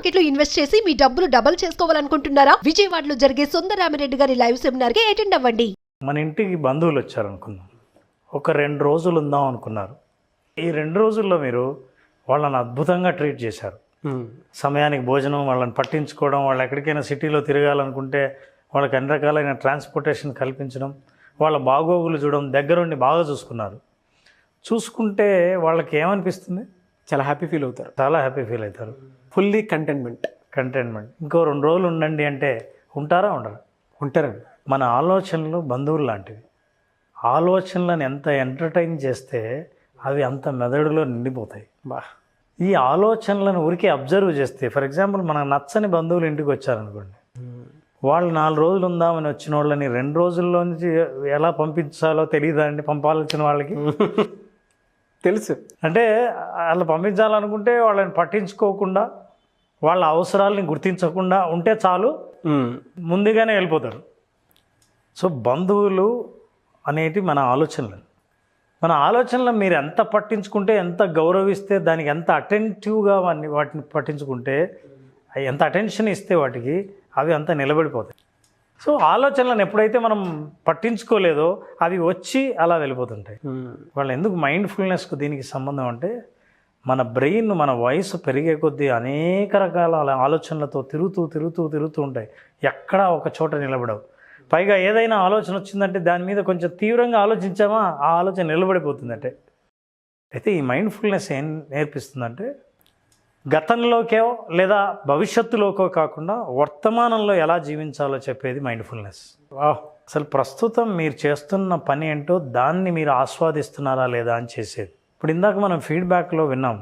Market లో invest చేసి మీ డబ్బులు డబుల్ చేసుకోవాలనుకుంటున్నారా? విజయవాడలో జరిగే సుందరరామిరెడ్డి గారి లైవ్ సెమినార్ కి అటెండ్ అవ్వండి. మన ఇంటికి బంధువులు వచ్చారనుకున్నాం, ఒక 2 రోజులు ఉందాం అనుకున్నారు. ఈ 2 రోజుల్లో మీరు వాళ్ళని అద్భుతంగా ట్రీట్ చేశారు. సమయానికి భోజనం, వాళ్ళని పట్టించుకోవడం, వాళ్ళు ఎక్కడికైనా సిటీలో తిరగాలనుకుంటే వాళ్ళకి అన్ని రకాలైన ట్రాన్స్పోర్టేషన్ కల్పించడం, వాళ్ళ బాగోగులు చూడడం, దగ్గరుండి బాగా చూసుకున్నారు. చూసుకుంటే వాళ్ళకి ఏమనిపిస్తుంది? చాలా హ్యాపీ ఫీల్ అవుతారు. చాలా హ్యాపీ ఫీల్ అవుతారు. Fully contentment. ఇంకో 2 రోజులు ఉండండి అంటే ఉంటారా? ఉండరా? ఉంటారండి. మన ఆలోచనలు బంధువులు లాంటివి. ఆలోచనలను ఎంత ఎంటర్టైన్ చేస్తే అవి అంత మెదడులో నిండిపోతాయి. ఈ ఆలోచనలను ఊరికే అబ్జర్వ్ చేస్తే, ఫర్ ఎగ్జాంపుల్ మనకు నచ్చని బంధువులు ఇంటికి వచ్చారనుకోండి, వాళ్ళు 4 రోజులు ఉందామని వచ్చిన వాళ్ళని 2 రోజుల్లోంచి ఎలా పంపించాలో తెలియదా అండి? పంపాల్సిన వాళ్ళకి తెలుసు. అంటే అలా పంపించాలనుకుంటే వాళ్ళని పట్టించుకోకుండా, వాళ్ళ అవసరాలని గుర్తించకుండా ఉంటే చాలు, ముందుగానే వెళ్ళిపోతారు. సో బంధువులు అనేటి మన ఆలోచనలు మీరు ఎంత పట్టించుకుంటే, ఎంత గౌరవిస్తే, దానికి ఎంత అటెంటివ్గా వాటిని పట్టించుకుంటే, ఎంత అటెన్షన్ ఇస్తే వాటికి, అవి అంతా నిలబడిపోతాయి. సో ఆలోచనలను ఎప్పుడైతే మనం పట్టించుకోలేదో అవి వచ్చి అలా వెళ్ళిపోతుంటాయి. వాళ్ళు ఎందుకు మైండ్ఫుల్నెస్కు దీనికి సంబంధం అంటే, మన బ్రెయిన్ మన వయసు పెరిగే కొద్దీ అనేక రకాల ఆలోచనలతో తిరుగుతూ ఉంటాయి. ఎక్కడా ఒక చోట నిలబడవు. పైగా ఏదైనా ఆలోచన వచ్చిందంటే దాని మీద కొంచెం తీవ్రంగా ఆలోచించామా, ఆ ఆలోచన నిలబడిపోతుందంటే. అయితే ఈ మైండ్ఫుల్నెస్ ఏం నేర్పిస్తుందంటే, గతంలోకో లేదా భవిష్యత్తులోకో కాకుండా వర్తమానంలో ఎలా జీవించాలో చెప్పేది మైండ్ఫుల్నెస్. అసలు ప్రస్తుతం మీరు చేస్తున్న పని ఏంటో దాన్ని మీరు ఆస్వాదిస్తున్నారా లేదా అని చేసేది. ఇప్పుడు ఇందాక మనం ఫీడ్బ్యాక్లో విన్నాం,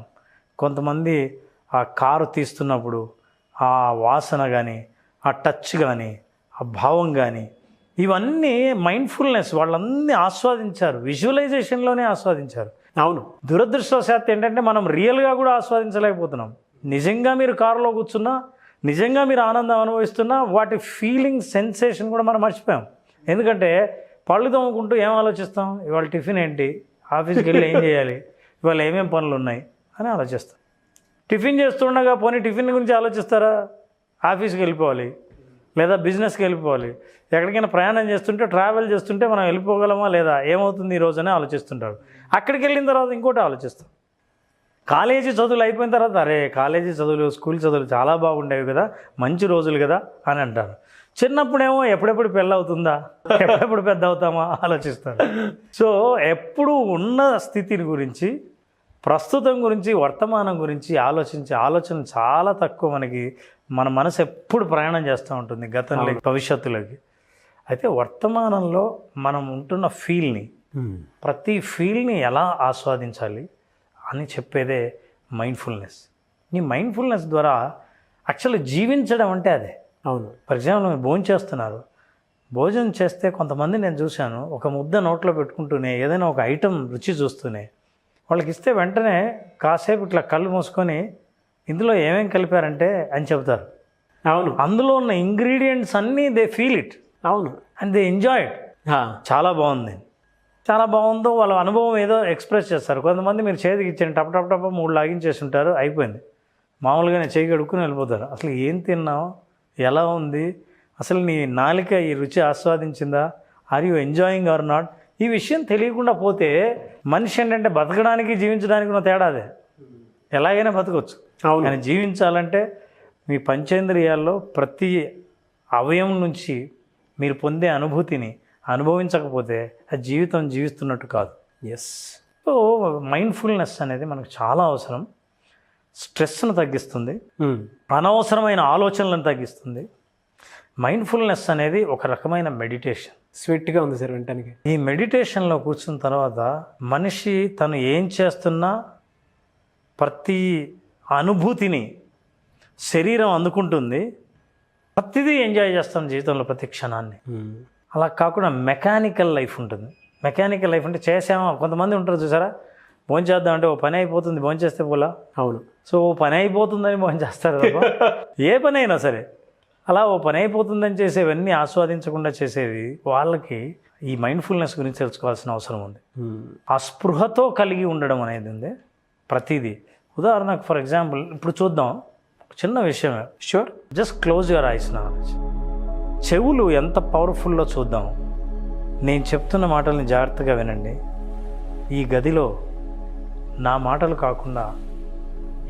కొంతమంది ఆ కారు తీస్తున్నప్పుడు ఆ వాసన కానీ, ఆ టచ్ కానీ, ఆ భావం కానీ, ఇవన్నీ మైండ్ఫుల్నెస్. వాళ్ళన్నీ ఆస్వాదించారు, విజువలైజేషన్లోనే ఆస్వాదించారు. అవును. దురదృష్టవశాత్తు ఏంటంటే మనం రియల్గా కూడా ఆస్వాదించలేకపోతున్నాం. నిజంగా మీరు కారులో కూర్చున్నా, నిజంగా మీరు ఆనందం అనుభవిస్తున్నా, వాటి ఫీలింగ్, సెన్సేషన్ కూడా మనం మర్చిపోయాం. ఎందుకంటే పళ్ళు తోముకుంటూ ఏం ఆలోచిస్తాం? ఇవాళ టిఫిన్ ఏంటి, ఆఫీస్కి వెళ్ళి ఏం చేయాలి, ఇవాళ ఏమేం పనులు ఉన్నాయి అని ఆలోచిస్తాం. టిఫిన్ చేస్తుండగా పోనీ టిఫిన్ గురించి ఆలోచిస్తారా? ఆఫీస్కి వెళ్ళిపోవాలి లేదా బిజినెస్కి వెళ్ళిపోవాలి. ఎక్కడికైనా ప్రయాణం చేస్తుంటే, ట్రావెల్ చేస్తుంటే మనం వెళ్ళిపోగలమా లేదా, ఏమవుతుంది ఈ రోజనే ఆలోచిస్తుంటారు. అక్కడికి వెళ్ళిన తర్వాత ఇంకోటి ఆలోచిస్తాం. కాలేజీ చదువులు అయిపోయిన తర్వాత, అరే కాలేజీ చదువులు, స్కూల్ చదువులు చాలా బాగుండేవి కదా, మంచి రోజులు కదా అని అంటారు. చిన్నప్పుడేమో ఎప్పుడెప్పుడు పెళ్ళి అవుతుందా, ఎప్పుడెప్పుడు పెద్ద అవుతామా ఆలోచిస్తారు. సో ఎప్పుడు ఉన్న స్థితిని గురించి, ప్రస్తుతం గురించి, వర్తమానం గురించి ఆలోచన చాలా తక్కువ. మన మనసు ఎప్పుడు ప్రయాణం చేస్తూ ఉంటుంది గతంలోకి, భవిష్యత్తులోకి. అయితే వర్తమానంలో మనం ఉంటున్న ఫీల్ని, ప్రతి ఫీల్ని ఎలా ఆస్వాదించాలి అని చెప్పేదే మైండ్ఫుల్నెస్. ఈ మైండ్ఫుల్నెస్ ద్వారా యాక్చువల్లీ జీవించడం అంటే అదే. అవును. ఫర్ ఎగ్జాంపుల్ మీరు భోజనం చేస్తే కొంతమంది నేను చూశాను, ఒక ముద్ద నోట్లో పెట్టుకుంటూనే ఏదైనా ఒక ఐటెం రుచి చూస్తూనే, వాళ్ళకి ఇస్తే వెంటనే కాసేపు ఇట్లా కళ్ళు మూసుకొని ఇందులో ఏమేం కలిపారంటే అని చెబుతారు. అవును. అందులో ఉన్న ఇంగ్రీడియంట్స్ అన్నీ దే ఫీల్ ఇట్. అవును. And they enjoy it. చాలా బాగుంది, చాలా బాగుందో వాళ్ళ అనుభవం ఏదో ఎక్స్ప్రెస్ చేస్తారు. కొంతమంది మీరు చేతికి ఇచ్చాను, టప్ 3 లాగించేసి ఉంటారు, అయిపోయింది. మామూలుగానే చేయి కడుక్కుని వెళ్ళిపోతారు. అసలు ఏం తిన్నావు, ఎలా ఉంది, అసలు నీ నాలిక ఈ రుచి ఆస్వాదించిందా, are you enjoying or not, ఈ విషయం తెలియకుండా పోతే మనిషి ఏంటంటే బతకడానికి, జీవించడానికి ఉన్న తేడా అదే. ఎలాగైనా బతకొచ్చు, కానీ జీవించాలంటే మీ పంచేంద్రియాల్లో ప్రతి అవయవం నుంచి మీరు పొందే అనుభూతిని అనుభవించకపోతే అది జీవితం జీవిస్తున్నట్టు కాదు. సో మైండ్ఫుల్నెస్ అనేది మనకు చాలా అవసరం. స్ట్రెస్ను తగ్గిస్తుంది, అనవసరమైన ఆలోచనలను తగ్గిస్తుంది. మైండ్ఫుల్నెస్ అనేది ఒక రకమైన మెడిటేషన్. స్వీట్గా ఉంది సార్ వినటానికి. ఈ మెడిటేషన్లో కూర్చున్న తర్వాత మనిషి తను ఏం చేస్తున్నా ప్రతి అనుభూతిని శరీరం అందుకుంటుంది, ప్రతిదీ ఎంజాయ్ చేస్తాం జీవితంలో, ప్రతి క్షణాన్ని. అలా కాకుండా మెకానికల్ లైఫ్ ఉంటుంది. మెకానికల్ లైఫ్ అంటే చేసామా, కొంతమంది ఉంటారు చూసారా, భోంచేద్దాం అంటే ఓ పని అయిపోతుంది, భోంచేస్తే పోలా. అవును. సో ఓ పని అయిపోతుందని భోంచేస్తారు. ఏ పని అయినా సరే అలా ఓ పని అయిపోతుందని చేసేవన్నీ ఆస్వాదించకుండా చేసేవి వాళ్ళకి ఈ మైండ్ఫుల్నెస్ గురించి తెలుసుకోవాల్సిన అవసరం ఉంది. ఆ స్పృహతో కలిగి ఉండడం అనేది ఉంది ప్రతిదీ. ఉదాహరణకు ఫర్ ఎగ్జాంపుల్ ఇప్పుడు చూద్దాం, చిన్న విషయమే, sure. Just close your eyes నా. చెవులు ఎంత పవర్ఫుల్లో చూద్దాం. నేను చెప్తున్న మాటల్ని జాగ్రత్తగా వినండి. ఈ గదిలో నా మాటలు కాకుండా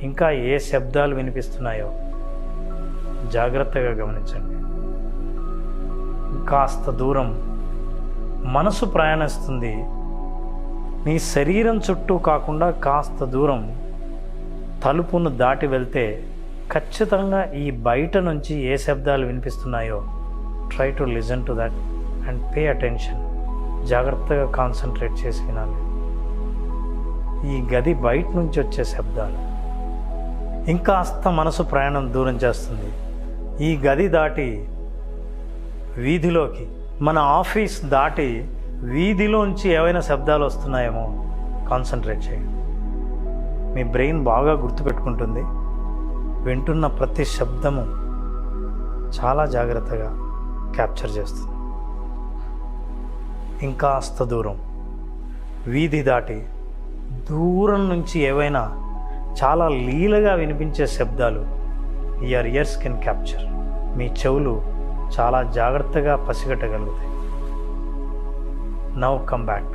ఇంకా ఏ శబ్దాలు వినిపిస్తున్నాయో జాగ్రత్తగా గమనించండి. కాస్త దూరం మనసు ప్రయాణిస్తుంది. మీ శరీరం చుట్టూ కాకుండా కాస్త దూరం తలుపును దాటి వెళ్తే ఖచ్చితంగా ఈ బయట నుంచి ఏ శబ్దాలు వినిపిస్తున్నాయో try to listen to that and pay attention. జాగ్రత్తగా కాన్సన్ట్రేట్ చేసి వినాలి. ఈ గది బయట నుంచి వచ్చే శబ్దాలు. ఇంకాస్త మనసు ప్రయాణం దూరం చేస్తుంది. ఈ గది దాటి వీధిలోకి, మన ఆఫీస్ దాటి వీధిలోంచి ఏవైనా శబ్దాలు వస్తున్నాయేమో కాన్సన్ట్రేట్ చేయండి. మీ బ్రెయిన్ బాగా గుర్తుపెట్టుకుంటుంది. వింటున్న ప్రతి శబ్దము చాలా జాగ్రత్తగా క్యాప్చర్ చేస్తుంది. ఇంకాస్త దూరం వీధి దాటి దూరం నుంచి ఏవైనా చాలా లీలగా వినిపించే శబ్దాలు యువర్ ఇయర్స్ కెన్ క్యాప్చర్. మీ చెవులు చాలా జాగ్రత్తగా పసిగట్టగలుగుతాయి. Now come back.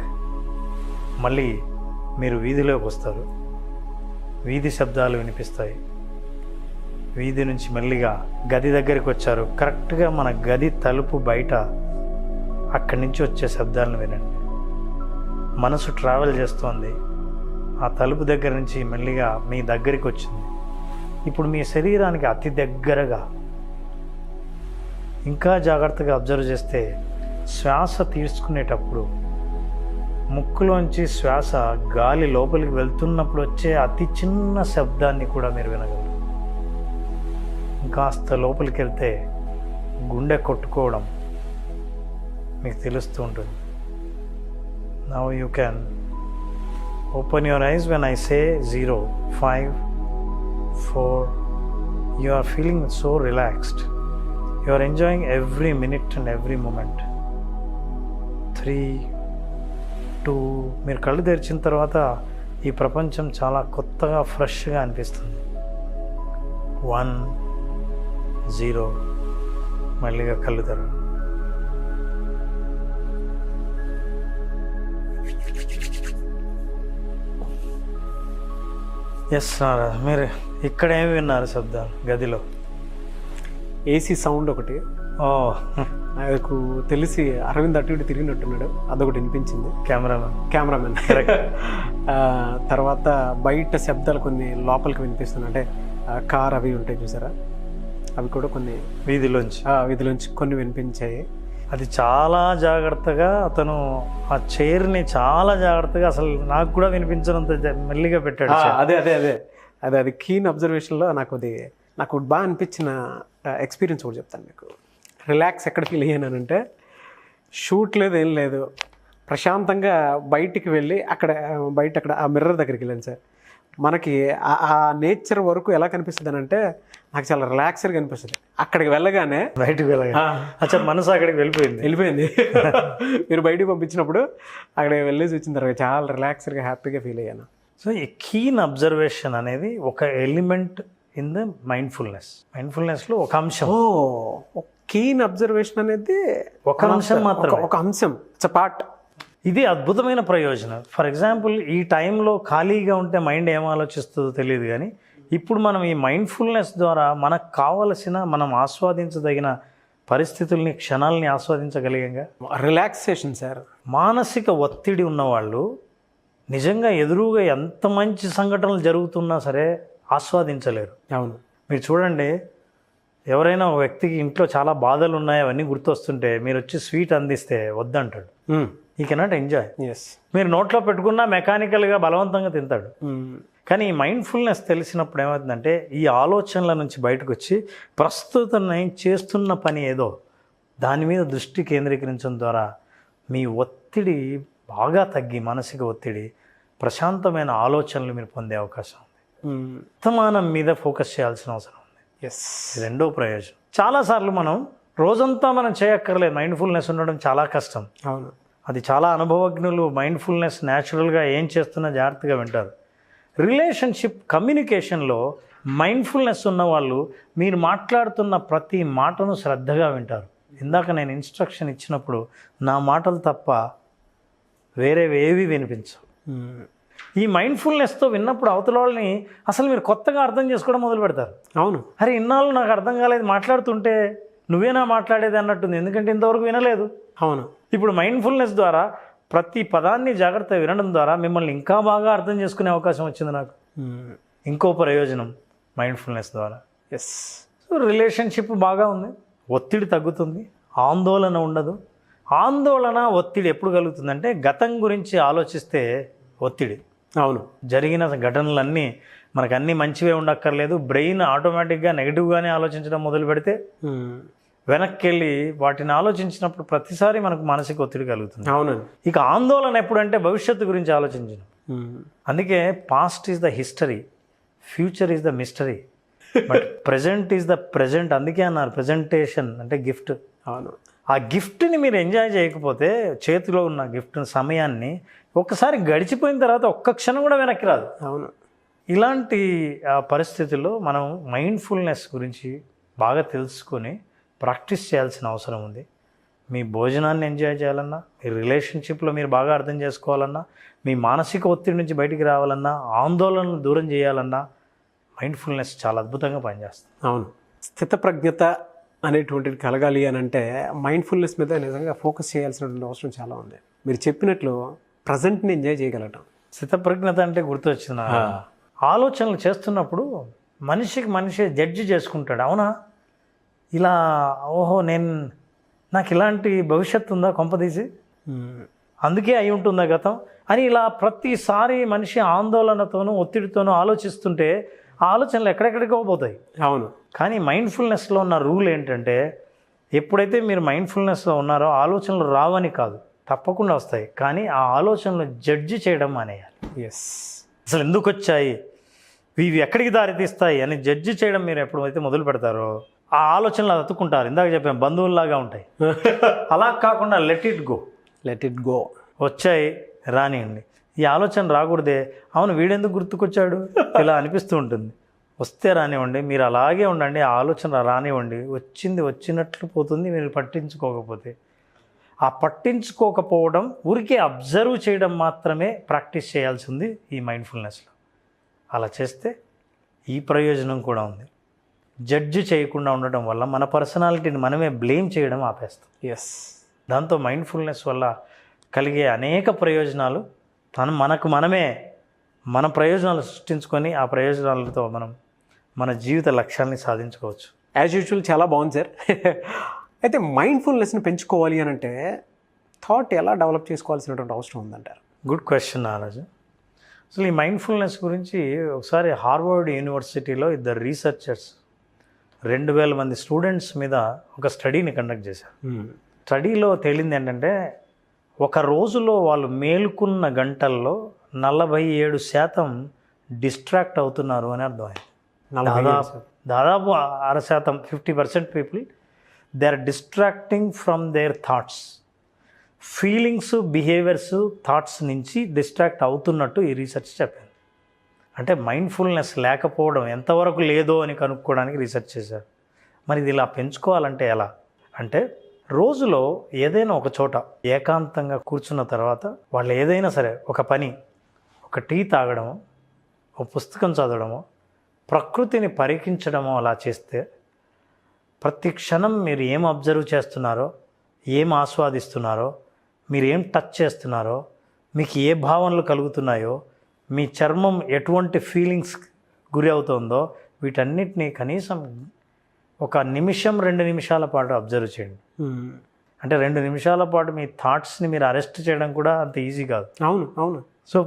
మళ్ళీ మీరు వీధిలోకి వస్తారు. వీధి శబ్దాలు వినిపిస్తాయి. వీధి నుంచి మెల్లిగా గది దగ్గరికి వచ్చారు. కరెక్ట్గా మన గది తలుపు బయట అక్కడి నుంచి వచ్చే శబ్దాలను వినండి. మనసు ట్రావెల్ చేస్తోంది. ఆ తలుపు దగ్గర నుంచి మెల్లిగా మీ దగ్గరికి వచ్చింది. ఇప్పుడు మీ శరీరానికి అతి దగ్గరగా. ఇంకా జాగ్రత్తగా అబ్జర్వ్ చేస్తే శ్వాస తీసుకునేటప్పుడు ముక్కులోంచి శ్వాస గాలి లోపలికి వెళ్తున్నప్పుడు వచ్చే అతి చిన్న శబ్దాన్ని కూడా మీరు వినగలరు. ఇంకాస్త లోపలికి వెళ్తే గుండె కొట్టుకోవడం మీకు తెలుస్తూ ఉంటుంది. Now you can open your eyes when I say 0, 5, 4. You are feeling so relaxed. You are enjoying every minute and every moment. 3, 2. మీరు కళ్ళు తెరిచిన తర్వాత ఈ ప్రపంచం చాలా కొత్తగా ఫ్రెష్గా అనిపిస్తుంది. 1, 0. మళ్ళీగా కళ్ళు తెరవండి. ఎస్ నారా, మీరు ఇక్కడ ఏమి విన్నారు శబ్దాలు గదిలో? ఏసీ సౌండ్ ఒకటి. ఓ, నాకు తెలిసి అరవింద్ అటు ఇటు తిరిగినట్టున్నాడు, అదొకటి వినిపించింది. కెమెరామెన్ తర్వాత బయట శబ్దాలు కొన్ని లోపలికి వినిపిస్తున్నాయి. అంటే కార్ అవి ఉంటాయి చూసారా, అవి కూడా కొన్ని వీధిలోంచి కొన్ని వినిపించాయి. అది చాలా జాగ్రత్తగా అతను ఆ చైర్ని చాలా జాగ్రత్తగా, అసలు నాకు కూడా వినిపించినంత మెల్లిగా పెట్టాడు. అది కీన్ అబ్జర్వేషన్లో నాకు బాగా అనిపించిన ఎక్స్పీరియన్స్ కూడా చెప్తాను మీకు. రిలాక్స్ ఎక్కడ ఫీల్ అయ్యానంటే, షూట్ లేదు ఏం లేదు, ప్రశాంతంగా బయటికి వెళ్ళి అక్కడ ఆ మిర్రర్ దగ్గరికి వెళ్ళాను సార్. మనకి ఆ నేచర్ వరకు ఎలా కనిపిస్తుంది అని అంటే, నాకు చాలా రిలాక్స్డ్గా అనిపిస్తుంది. అక్కడికి వెళ్ళగానే బయటకు వెళ్ళగా మనసు అక్కడికి వెళ్ళిపోయింది. మీరు బయటికి పంపించినప్పుడు అక్కడికి వెళ్ళేసి వచ్చిన తర్వాత చాలా రిలాక్స్డ్గా హ్యాపీగా ఫీల్ అయ్యాను. సో ఈ కీన్ అబ్జర్వేషన్ అనేది ఒక ఎలిమెంట్ ఇన్ ద మైండ్ఫుల్నెస్లో ఒక అంశం. కీన్ అబ్జర్వేషన్ అనేది ఒక అంశం మాత్రమే, ఒక అంశం. It's a part. ఇది అద్భుతమైన ప్రయోజనం. ఫర్ ఎగ్జాంపుల్, ఈ టైంలో ఖాళీగా ఉంటే మైండ్ ఏం ఆలోచిస్తుందో తెలియదు, కానీ ఇప్పుడు మనం ఈ మైండ్ఫుల్నెస్ ద్వారా మనకు కావలసిన, మనం ఆస్వాదించదగిన పరిస్థితుల్ని, క్షణాలని ఆస్వాదించగలిగంగా. Relaxation sir. మానసిక ఒత్తిడి ఉన్నవాళ్ళు నిజంగా ఎదురుగా ఎంత మంచి సంఘటనలు జరుగుతున్నా సరే ఆస్వాదించలేరు. అవును, మీరు చూడండి, ఎవరైనా ఒక వ్యక్తికి ఇంట్లో చాలా బాధలు ఉన్నాయి, అవన్నీ గుర్తొస్తుంటే మీరు వచ్చి స్వీట్ అందిస్తే వద్దంటాడు. ఈ కెనాట్ ఎంజాయ్. మీరు నోట్లో పెట్టుకున్నా మెకానికల్గా బలవంతంగా తింటాడు. కానీ ఈ మైండ్ఫుల్నెస్ తెలిసినప్పుడు ఏమవుతుందంటే, ఈ ఆలోచనల నుంచి బయటకు వచ్చి ప్రస్తుతం నేను చేస్తున్న పని ఏదో దాని మీద దృష్టి కేంద్రీకరించడం ద్వారా మీ ఒత్తిడి బాగా తగ్గి, మానసిక ఒత్తిడి, ప్రశాంతమైన ఆలోచనలు మీరు పొందే అవకాశం ఉంది. వర్తమానం మీద ఫోకస్ చేయాల్సిన అవసరం ఉంది. రెండో ప్రయోజనం, చాలాసార్లు మనం రోజంతా మనం చేయక్కర్లేదు, మైండ్ఫుల్నెస్ ఉండడం చాలా కష్టం. అవును, అది చాలా అనుభవజ్ఞులు మైండ్ఫుల్నెస్ న్యాచురల్గా ఏం చేస్తున్నా జాగ్రత్తగా వింటారు. రిలేషన్షిప్ కమ్యూనికేషన్లో మైండ్ఫుల్నెస్ ఉన్న వాళ్ళు మీరు మాట్లాడుతున్న ప్రతి మాటను శ్రద్ధగా వింటారు. ఇందాక నేను ఇన్స్ట్రక్షన్ ఇచ్చినప్పుడు నా మాటలు తప్ప వేరేవేవి వినిపించవు. ఈ మైండ్ఫుల్నెస్తో విన్నప్పుడు అవతల వాళ్ళని అసలు మీరు కొత్తగా అర్థం చేసుకోవడం మొదలు పెడతారు. అవును. అరే ఇన్నాళ్ళు నాకు అర్థం కాలేదు, మాట్లాడుతుంటే నువ్వేనా మాట్లాడేది అన్నట్టుంది, ఎందుకంటే ఇంతవరకు వినలేదు. అవును. ఇప్పుడు మైండ్ఫుల్నెస్ ద్వారా ప్రతి పదాన్ని జాగ్రత్తగా వినడం ద్వారా మిమ్మల్ని ఇంకా బాగా అర్థం చేసుకునే అవకాశం వచ్చింది నాకు. ఇంకో ప్రయోజనం మైండ్ఫుల్నెస్ ద్వారా ఎస్. సో రిలేషన్షిప్ బాగా ఉంది, ఒత్తిడి తగ్గుతుంది, ఆందోళన ఉండదు. ఆందోళన ఒత్తిడి ఎప్పుడు కలుగుతుందంటే గతం గురించి ఆలోచిస్తే ఒత్తిడి. అవును. జరిగిన ఘటనలన్నీ మనకు అన్నీ మంచివే ఉండక్కర్లేదు, బ్రెయిన్ ఆటోమేటిక్గా నెగిటివ్గానే ఆలోచించడం మొదలు పెడితే వెనక్కి వెళ్ళి వాటిని ఆలోచించినప్పుడు ప్రతిసారి మనకు మానసిక ఒత్తిడి కలుగుతుంది. అవునండి. ఇక ఆందోళన ఎప్పుడంటే భవిష్యత్తు గురించి ఆలోచించడం. అందుకే past is the history, future is the mystery, but present is the present. అందుకే అన్నారు ప్రజెంటేషన్ అంటే గిఫ్ట్. అవును. ఆ గిఫ్ట్ని మీరు ఎంజాయ్ చేయకపోతే చేతిలో ఉన్న గిఫ్ట్ సమయాన్ని ఒక్కసారి గడిచిపోయిన తర్వాత ఒక్క క్షణం కూడా వెనక్కి రాదు. అవును. ఇలాంటి పరిస్థితుల్లో మనం మైండ్ఫుల్నెస్ గురించి బాగా తెలుసుకొని ప్రాక్టీస్ చేయాల్సిన అవసరం ఉంది. మీ భోజనాన్ని ఎంజాయ్ చేయాలన్నా, మీ రిలేషన్షిప్లో మీరు బాగా అర్థం చేసుకోవాలన్నా, మీ మానసిక ఒత్తిడి నుంచి బయటికి రావాలన్నా, ఆందోళనను దూరం చేయాలన్నా మైండ్ఫుల్నెస్ చాలా అద్భుతంగా పనిచేస్తుంది. అవును. స్థితప్రజ్ఞత అనేటువంటిది కలగాలి అని అంటే మైండ్ఫుల్నెస్ మీద నిజంగా ఫోకస్ చేయాల్సినటువంటి అవసరం చాలా ఉంది. మీరు చెప్పినట్లు ప్రజెంట్ని ఎంజాయ్ చేయగలటం. స్థితప్రజ్ఞత అంటే గుర్తొచ్చిన ఆలోచనలు చేస్తున్నప్పుడు మనిషికి మనిషి జడ్జి చేసుకుంటాడు. అవునా ఇలా, ఓహో నాకు ఇలాంటి భవిష్యత్తు ఉందా కొంపదీసి, అందుకే అయి ఉంటుందా గతం అని ఇలా ప్రతిసారి మనిషి ఆందోళనతోనూ ఒత్తిడితోనూ ఆలోచిస్తుంటే ఆ ఆలోచనలు ఎక్కడెక్కడికో పోతాయి. అవును. కానీ మైండ్ఫుల్నెస్లో ఉన్న రూల్ ఏంటంటే ఎప్పుడైతే మీరు మైండ్ఫుల్నెస్లో ఉన్నారో ఆలోచనలు రావని కాదు, తప్పకుండా వస్తాయి, కానీ ఆ ఆలోచనలు జడ్జి చేయడం మానేయాలి. ఎస్. అసలు ఎందుకు వచ్చాయి, ఇవి ఎక్కడికి దారితీస్తాయి అని జడ్జి చేయడం మీరు ఎప్పుడైతే మొదలు పెడతారో ఆ ఆలోచనలు అతుక్కుంటారు. ఇందాక చెప్పాను బంధువుల్లాగా ఉంటాయి. అలా కాకుండా లెట్ ఇట్ గో. వచ్చాయి రానియండి. ఈ ఆలోచన రాకూడదే, అవును వీడెందుకు గుర్తుకొచ్చాడు ఇలా అనిపిస్తూ ఉంటుంది. వస్తే రానివ్వండి, మీరు అలాగే ఉండండి, ఆ ఆలోచన రానివ్వండి, వచ్చింది వచ్చినట్లు పోతుంది. మీరు పట్టించుకోకపోతే, ఆ పట్టించుకోకపోవడం ఊరికే అబ్జర్వ్ చేయడం మాత్రమే ప్రాక్టీస్ చేయాల్సి ఉంది ఈ మైండ్ఫుల్నెస్లో. అలా చేస్తే ఈ ప్రయోజనం కూడా ఉంది. జడ్జి చేయకుండా ఉండటం వల్ల మన పర్సనాలిటీని మనమే బ్లేమ్ చేయడం ఆపేస్తాం. ఎస్. దాంతో మైండ్ఫుల్నెస్ వల్ల కలిగే అనేక ప్రయోజనాలు మనకు మనమే మన ప్రయోజనాలు సృష్టించుకొని ఆ ప్రయోజనాలతో మనం మన జీవిత లక్ష్యాన్ని సాధించుకోవచ్చు. యాజ్ యూజువల్ చాలా బాగుంది సార్. అయితే మైండ్ఫుల్నెస్ని పెంచుకోవాలి అని అంటే థాట్ ఎలా డెవలప్ చేసుకోవాల్సినటువంటి అవసరం ఉందంటారు? గుడ్ క్వశ్చన్ నారాజు. అసలు ఈ మైండ్ఫుల్నెస్ గురించి ఒకసారి హార్వర్డ్ యూనివర్సిటీలో ఇద్దరు రీసెర్చర్స్ 2000 మంది స్టూడెంట్స్ మీద ఒక స్టడీని కండక్ట్ చేశారు. స్టడీలో తేలింది ఏంటంటే ఒక రోజులో వాళ్ళు మేలుకున్న గంటల్లో 47% డిస్ట్రాక్ట్ అవుతున్నారు అని అర్థమైంది. దాదాపు 6%, 50% people they are distracting from their thoughts. Feelings, behaviours, thoughts నుంచి డిస్ట్రాక్ట్ అవుతున్నట్టు ఈ రీసెర్చ్ చెప్పింది. అంటే మైండ్ఫుల్నెస్ లేకపోవడం ఎంతవరకు లేదో అని కనుక్కోవడానికి రీసెర్చ్ చేశారు. మరి ఇది ఇలా పెంచుకోవాలంటే ఎలా అంటే, రోజులో ఏదైనా ఒక చోట ఏకాంతంగా కూర్చున్న తర్వాత వాళ్ళు ఏదైనా సరే ఒక పని, ఒక టీ తాగడమో, ఒక పుస్తకం చదవడమో, ప్రకృతిని పరికించడమో అలా చేస్తే ప్రతి క్షణం మీరు ఏం అబ్జర్వ్ చేస్తున్నారో, ఏం ఆస్వాదిస్తున్నారో, మీరు ఏం టచ్ చేస్తున్నారో, మీకు ఏ భావనలు కలుగుతున్నాయో, మీ చర్మం ఎటువంటి ఫీలింగ్స్ గురి అవుతుందో వీటన్నిటినీ కనీసం ఒక నిమిషం 2 నిమిషాల పాటు అబ్జర్వ్ చేయండి. అంటే 2 నిమిషాల పాటు మీ థాట్స్ని మీరు అరెస్ట్ చేయడం కూడా అంత ఈజీ కాదు. అవును. సో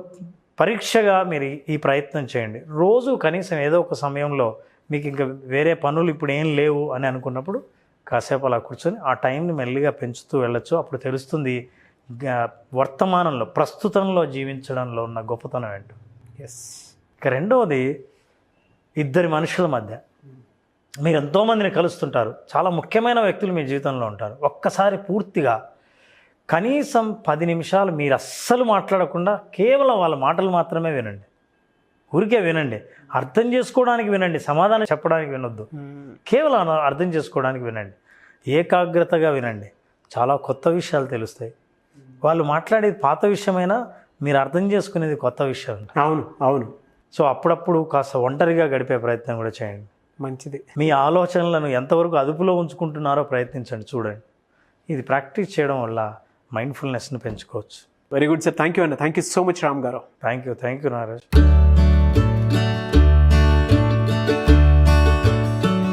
పరీక్షగా మీరు ఈ ప్రయత్నం చేయండి. రోజు కనీసం ఏదో ఒక సమయంలో మీకు ఇంకా వేరే పనులు ఇప్పుడు ఏం లేవు అని అనుకున్నప్పుడు కాసేపు అలా కూర్చొని ఆ టైంని మెల్లిగా పెంచుతూ వెళ్ళొచ్చు. అప్పుడు తెలుస్తుంది వర్తమానంలో, ప్రస్తుతంలో జీవించడంలో ఉన్న గొప్పతనం ఏంటో. ఎస్. ఇక రెండవది, ఇద్దరి మనుషుల మధ్య మీరు ఎంతోమందిని కలుస్తుంటారు, చాలా ముఖ్యమైన వ్యక్తులు మీ జీవితంలో ఉంటారు. ఒక్కసారి పూర్తిగా కనీసం 10 నిమిషాలు మీరు అస్సలు మాట్లాడకుండా కేవలం వాళ్ళ మాటలు మాత్రమే వినండి. ఊరికే వినండి, అర్థం చేసుకోవడానికి వినండి, సమాధానం చెప్పడానికి వినొద్దు. కేవలం అర్థం చేసుకోవడానికి వినండి, ఏకాగ్రతగా వినండి. చాలా కొత్త విషయాలు తెలుస్తాయి. వాళ్ళు మాట్లాడేది పాత విషయమైనా మీరు అర్థం చేసుకునేది కొత్త విషయం. అవును అవును. సో అప్పుడప్పుడు కాస్త ఒంటరిగా గడిపే ప్రయత్నం కూడా చేయండి. మంచిది. మీ ఆలోచనలను ఎంతవరకు అదుపులో ఉంచుకుంటున్నారో ప్రయత్నించండి, చూడండి. ఇది ప్రాక్టీస్ చేయడం వల్ల మైండ్ఫుల్నెస్ని పెంచుకోవచ్చు. Very good sir. Thank you అన్న. Thank you so much Ram garu. Thank you Naraj.